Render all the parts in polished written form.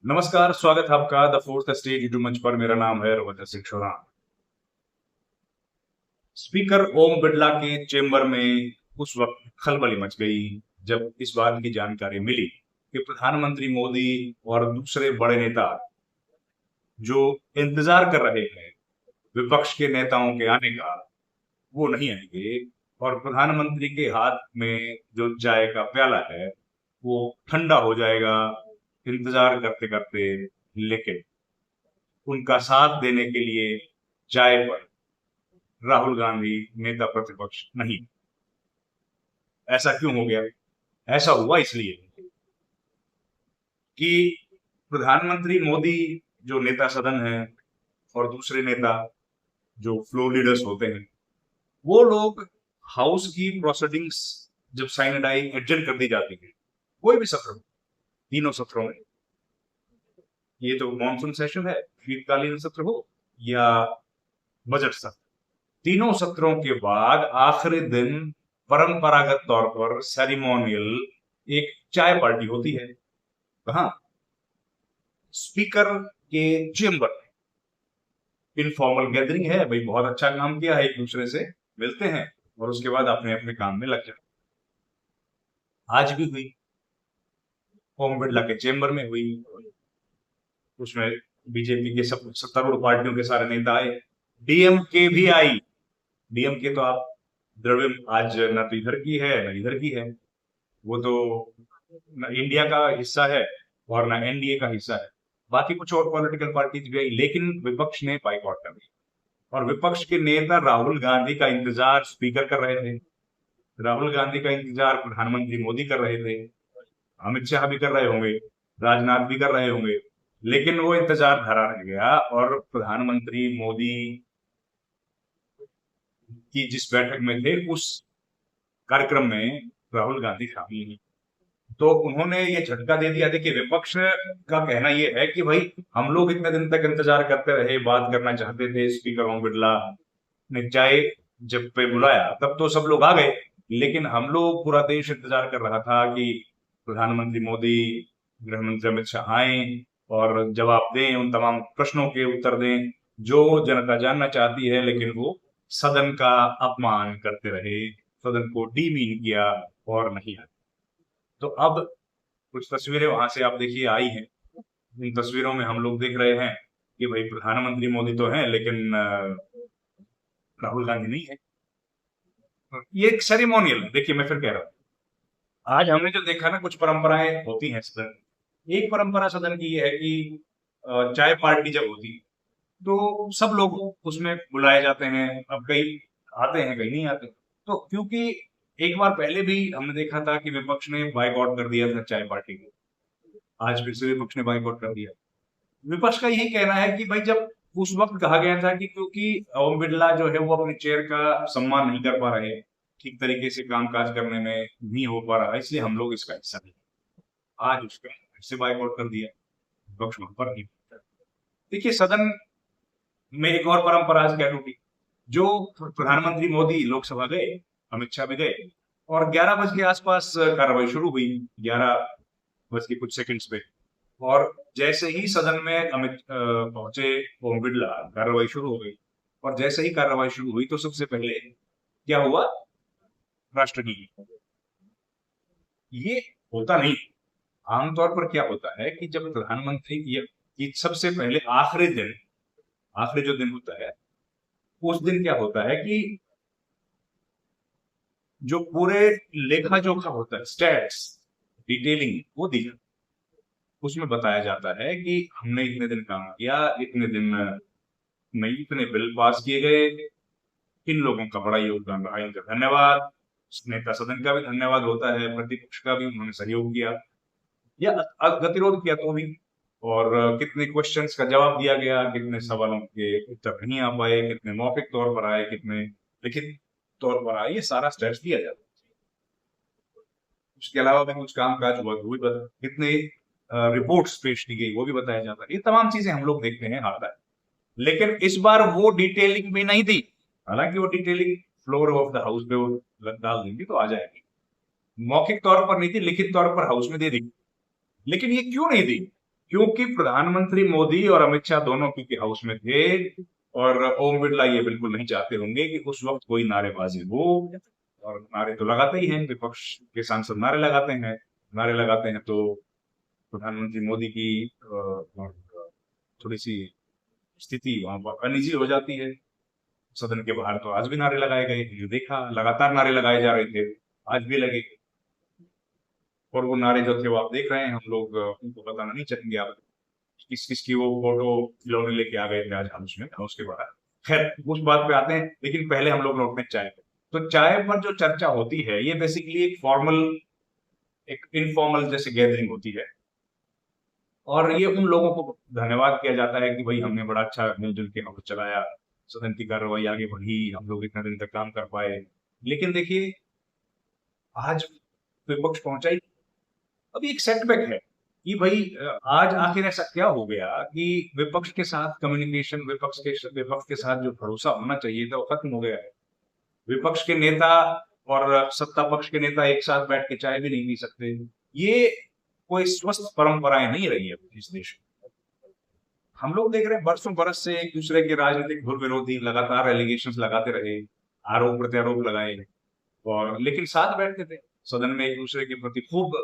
नमस्कार, स्वागत है आपका द फोर्थ स्टेज यूट्यूब मंच पर। मेरा नाम है रविंद्र सिंह शोरान। स्पीकर ओम बिरला के चेंबर में उस वक्त खलबली मच गई जब इस बात की जानकारी मिली कि प्रधानमंत्री मोदी और दूसरे बड़े नेता जो इंतजार कर रहे हैं विपक्ष के नेताओं के आने का, वो नहीं आएंगे। और प्रधानमंत्री के हाथ में जो चाय का प्याला है वो ठंडा हो जाएगा इंतजार करते करते। लेकिन उनका साथ देने के लिए चाय पर राहुल गांधी नेता प्रतिपक्ष नहीं। ऐसा क्यों हो गया? ऐसा हुआ इसलिए कि प्रधानमंत्री मोदी जो नेता सदन है और दूसरे नेता जो फ्लोर लीडर्स होते हैं, वो लोग हाउस की प्रोसीडिंग्स जब साइनडाई एडजर्न कर दी जाती है, कोई भी सत्र हो, तीनों सत्रों में, ये तो मॉनसून सेशन है, शीतकालीन सत्र हो या बजट सत्र, तीनों सत्रों के बाद आखिरी दिन परंपरागत तौर पर सेरिमोनियल एक चाय पार्टी होती है। कहाँ? स्पीकर के चेंबर। इनफॉर्मल गैदरिंग है भाई, बहुत अच्छा काम किया है, एक दूसरे से मिलते हैं और उसके बाद अपने अपने काम में लग जाते। आज भी हुई, ओम बिरला के चेंबर में हुई। उसमें बीजेपी के सब सत्तारूढ़ पार्टियों के सारे नेता आए, डीएमके भी आई। डीएमके तो आप द्रविड़ आज न तो इधर की है न इधर की है, वो तो न इंडिया का हिस्सा है और ना एनडीए का हिस्सा है। बाकी कुछ और पॉलिटिकल पार्टीज भी आई, लेकिन विपक्ष ने बाइकआउट कर दिया। और विपक्ष के नेता राहुल गांधी का इंतजार स्पीकर कर रहे थे, राहुल गांधी का इंतजार प्रधानमंत्री मोदी कर रहे थे, अमित शाह भी कर रहे होंगे, राजनाथ भी कर रहे होंगे। लेकिन वो इंतजार धरा रह गया और प्रधानमंत्री मोदी की जिस बैठक में थे उस कार्यक्रम में राहुल गांधी शामिल नहीं। तो उन्होंने ये झटका दे दिया। देखिए, विपक्ष का कहना ये है कि भाई हम लोग इतने दिन तक इंतजार करते रहे, बात करना चाहते थे, स्पीकर ओम बिरला ने चाय जब पे बुलाया तब तो सब लोग आ गए, लेकिन हम लोग पूरा देश इंतजार कर रहा था कि प्रधानमंत्री मोदी, गृह मंत्री अमित शाह आए और जवाब दें, उन तमाम प्रश्नों के उत्तर दें जो जनता जानना चाहती है। लेकिन वो सदन का अपमान करते रहे, सदन को डीमीन किया और नहीं आए। तो अब कुछ तस्वीरें वहां से आप देखिए आई हैं। इन तस्वीरों में हम लोग देख रहे हैं कि भाई प्रधानमंत्री मोदी तो हैं लेकिन राहुल गांधी नहीं है। ये एक सेरेमोनियल है। देखिए, मैं फिर कह रहा हूँ, आज हमने जो देखा ना, कुछ परंपराएं होती हैं सदन। एक परंपरा सदन की ये है कि चाय पार्टी जब होती तो सब लोग उसमें बुलाए जाते हैं। अब कई आते हैं, कई नहीं आते। तो क्योंकि एक बार पहले भी हमने देखा था कि विपक्ष ने बाइकआउट कर दिया था चाय पार्टी को, आज फिर से विपक्ष ने बाइकआउट कर दिया। विपक्ष का यही कहना है कि भाई जब उस वक्त कहा गया था कि क्योंकि ओम बिरला जो है वो अपने चेयर का सम्मान नहीं कर पा रहे, ठीक तरीके से कामकाज करने में नहीं हो पा रहा, इसलिए हम लोग इसका हिस्सा नहीं। आज उसका फिर से बाइकआउट कर दिया, विपक्ष वहां पर नहीं। देखिए, सदन में एक और परंपरा आज कह टूटी। जो प्रधानमंत्री मोदी लोकसभा गए, अमित शाह भी गए और 11 बजे के आसपास कार्रवाई शुरू हुई, 11 बज के कुछ सेकंड्स पे। और जैसे ही सदन में अमित पहुंचे ओम बिरला, कार्रवाई शुरू हो गई। और जैसे ही कार्रवाई शुरू हुई तो सबसे पहले क्या हुआ? राष्ट्रगीत। ये होता नहीं। आमतौर पर क्या होता है कि जब प्रधानमंत्री की सबसे पहले आखिरी जो दिन होता है, उस दिन क्या होता है कि जो पूरे लेखा जोखा होता है, स्टैट्स, डिटेलिंग, वो दी जाती है। उसमें बताया जाता है कि हमने इतने दिन काम किया, इतने दिन में इतने बिल पास किए गए, इन लोगों का बड़ा योगदान रहा, इनका धन्यवाद। नेता सदन का भी धन्यवाद होता है, प्रतिपक्ष का भी, उन्होंने सहयोग किया या गतिरोध किया तो भी। और कितने क्वेश्चंस का जवाब दिया गया, कितने सवालों के उत्तर नहीं आ पाए, कितने मौखिक तौर पर आए, कितने लिखित तौर पर आए, ये सारा स्टेट्स दिया जाता है। उसके अलावा भी कुछ काम काज हुआ वो भी बता, कितने रिपोर्ट्स पेश की गई वो भी बताया जाता है। ये तमाम चीजें हम लोग देखते हैं, आता है। लेकिन इस बार वो डिटेलिंग भी नहीं दी। हालांकि वो detailing floor of the house पे वो डाल देंगे तो आ जाएगी। मौखिक तौर पर नहीं थी, लिखित तौर पर हाउस में दे दी। लेकिन ये क्यों नहीं दी? क्योंकि प्रधानमंत्री मोदी और अमित शाह दोनों क्योंकि हाउस में थे, और ओम बिरला ये बिल्कुल नहीं चाहते होंगे कि उस वक्त कोई नारेबाजी हो। और नारे तो लगाते ही हैं, विपक्ष के सांसद नारे लगाते हैं। नारे लगाते हैं तो प्रधानमंत्री मोदी की थोड़ी सी स्थिति वहां पर अनिजी हो जाती है। सदन के बाहर तो आज भी नारे लगाए गए, ये देखा, लगातार नारे लगाए जा रहे थे, आज भी लगे। और वो नारे जो थे वो आप देख रहे हैं, हम लोग उनको बताना नहीं चाहेंगे आप किस किस की वो फोटो खिलौने लेके आ गए थे आज हाउस में, हाउस के बाहर। खैर उस बात पे आते हैं, लेकिन पहले हम लोग लौटते हैं चाय पे। तो चाय पर जो चर्चा होती है ये बेसिकली एक फॉर्मल, एक इनफॉर्मल जैसे गैदरिंग होती है, और ये उन लोगों को धन्यवाद किया जाता है कि भाई हमने बड़ा अच्छा मिलजुल के हाउस चलाया, सदन की कार्रवाई आगे बढ़ी, हम लोग इतना दिन तक काम कर पाए। लेकिन देखिए आज विपक्ष पहुंचा ही, अभी एक सेटबैक है कि भाई आज आखिर ऐसा क्या हो गया कि विपक्ष के साथ कम्युनिकेशन, विपक्ष के साथ जो भरोसा होना चाहिए था वो खत्म हो गया है। विपक्ष के नेता और सत्ता पक्ष के नेता एक साथ बैठ के चाय भी नहीं पी सकते। ये कोई स्वस्थ परंपराएं नहीं रही है इस देश में। हम लोग देख रहे हैं बरसों बरस से एक दूसरे के राजनीतिक धुर विरोधी लगातार एलिगेशंस लगाते रहे, आरोप प्रत्यारोप लगाए, और लेकिन साथ बैठते थे सदन में, एक दूसरे के प्रति खूब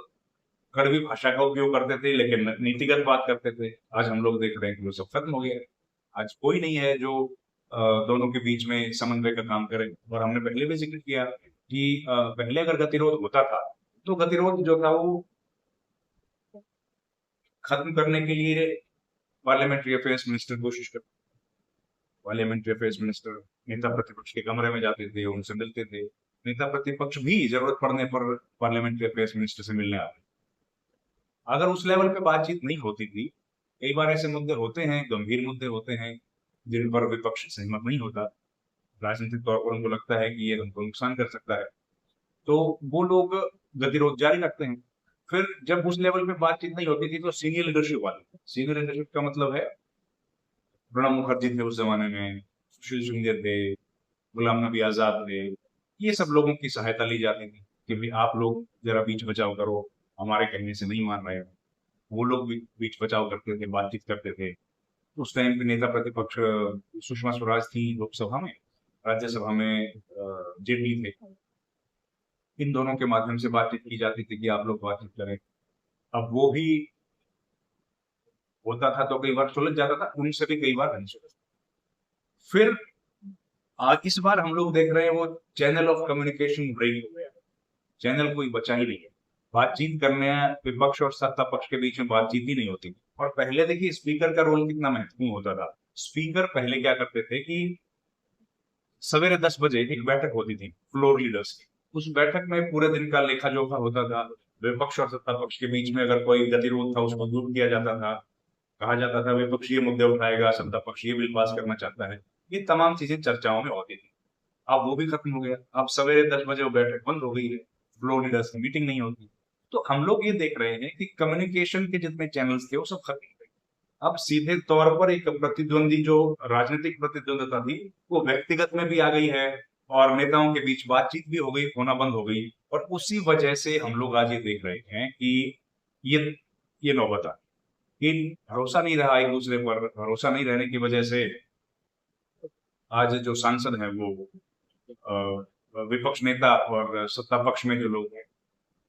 कड़वी भाषा का उपयोग करते थे, लेकिन नीतिगत बात करते थे। आज हम लोग देख रहे हैं कि वो सब खत्म हो गया है। आज कोई नहीं है जो दोनों के बीच में समन्वय का काम करे। और हमने पहले भी जिक्र किया कि पहले अगर गतिरोध होता था तो गतिरोध जो था वो खत्म करने के लिए पार्लियामेंट्री अफेयर्स मिनिस्टर कोशिश करते, पार्लियामेंट्री अफेयर्स मिनिस्टर नेता प्रतिपक्ष के कमरे में जाते थे, उनसे मिलते थे। नेता प्रतिपक्ष भी जरूरत पड़ने पर पार्लियामेंट्री अफेयर्स मिनिस्टर से मिलने आते। अगर उस लेवल पे बातचीत नहीं होती थी, कई बार ऐसे मुद्दे होते हैं, गंभीर मुद्दे होते हैं जिन पर विपक्ष सहमत नहीं होता, राजनीतिक तौर पर उनको लगता है कि ये हमको नुकसान कर सकता है, तो वो लोग गतिरोध जारी रखते हैं। फिर जब उस लेवल पे बातचीत नहीं होती थी तो सीनियर लीडरशिप वाले, सीनियर लीडरशिप का मतलब है प्रणब मुखर्जी थे उस जमाने में, सुशील सिंह थे, गुलाम नबी आजाद थे, ये सब लोगों की सहायता ली जाती थी कि भाई आप लोग जरा बीच बचाव करो, हमारे कहने से नहीं मान रहे हो। वो लोग भी बीच बचाव करते थे, बातचीत करते थे। उस टाइम पे नेता प्रतिपक्ष सुषमा स्वराज थी लोकसभा में, राज्यसभा में जेटली थे। इन दोनों के माध्यम से बातचीत की जाती थी कि आप लोग बातचीत करें। अब वो भी होता था तो कई बार सुलझ जाता था, उनसे भी कई बार नहीं सुलझ। फिर आज इस बार हम लोग देख रहे हैं वो चैनल ऑफ कम्युनिकेशन ब्रेक हो गया, चैनल कोई बचा ही नहीं है। बातचीत करने विपक्ष और सत्ता पक्ष के बीच में बातचीत ही नहीं होती। और पहले देखिए स्पीकर का रोल कितना महत्वपूर्ण होता था। स्पीकर पहले क्या करते थे कि सवेरे 10 बजे एक बैठक होती थी फ्लोर लीडर्स की। उस बैठक में पूरे दिन का लेखा जोखा होता था। विपक्ष और सत्ता पक्ष के बीच में अगर कोई गतिरोध था उसको दूर किया जाता था। कहा जाता था विपक्ष ये मुद्दे उठाएगा, सत्ता पक्ष ये बिल पास करना चाहता है। ये तमाम चीजें चर्चाओं में होती थी। अब वो भी खत्म हो गया। अब सवेरे 10 बजे वो बैठक बंद हो गई है, फ्लोर लीडर्स की मीटिंग नहीं होती। तो हम लोग ये देख रहे हैं कि कम्युनिकेशन के जितने चैनल्स थे वो सब खत्म हो गए। अब सीधे तौर पर एक प्रतिद्वंदी जो राजनीतिक प्रतिद्वंदता थी वो व्यक्तिगत में भी आ गई है, और नेताओं के बीच बातचीत भी हो गई, होना बंद हो गई। और उसी वजह से हम लोग आज ये देख रहे हैं कि ये ये नौबत आ कि भरोसा नहीं रहा एक दूसरे पर। भरोसा नहीं रहने की वजह से आज जो सांसद हैं वो विपक्ष नेता और सत्ता पक्ष में जो लोग हैं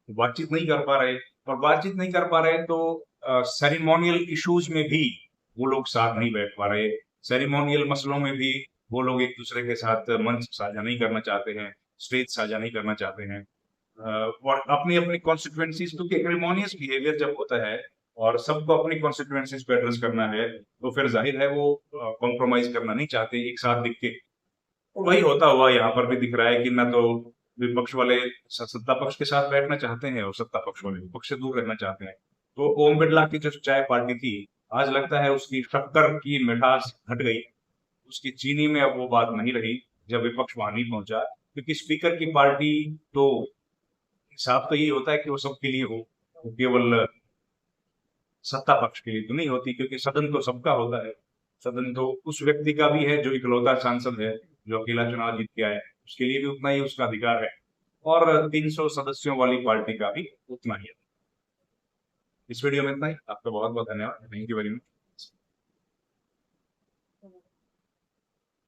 बातचीत नहीं कर पा रहे। और बातचीत नहीं कर पा रहे तो सेरेमोनियल इश्यूज में भी वो लोग साथ नहीं बैठ पा रहे। सेरेमोनियल मसलों में भी वो लोग एक दूसरे के साथ मंच साझा नहीं करना चाहते हैं, स्टेज साझा नहीं करना चाहते हैं। और अपनी अपनी कॉन्स्टिट्यूएंसीज, क्योंकि एक्रिमोनियस बिहेवियर जब होता है और सबको अपनी कॉन्स्टिट्यूएंसीज पे एड्रेस करना है तो फिर जाहिर है वो कॉम्प्रोमाइज करना नहीं चाहते एक साथ दिख के। तो वही होता हुआ यहाँ पर भी दिख रहा है कि ना तो विपक्ष वाले सत्ता पक्ष के साथ बैठना चाहते हैं और सत्ता पक्ष वाले विपक्ष से दूर रहना चाहते हैं। तो ओम बिरला की जो चाय पार्टी थी, आज लगता है उसकी शक्कर की मिठास घट गई, उसकी चीनी में अब वो बात नहीं रही जब विपक्ष वहां नहीं पहुंचा। क्योंकि स्पीकर की पार्टी तो हिसाब तो यही होता है कि वो सबके लिए हो, वो केवल सत्ता पक्ष के लिए तो नहीं होती, क्योंकि सदन तो सबका होता है। सदन तो उस व्यक्ति का भी है जो इकलौता सांसद है, जो अकेला चुनाव जीत के आया है, उसके लिए भी उतना ही उसका अधिकार है। और 300 सदस्यों वाली पार्टी का भी उतना ही है। इस वीडियो में इतना ही। आपका बहुत बहुत धन्यवाद। Thank you very much.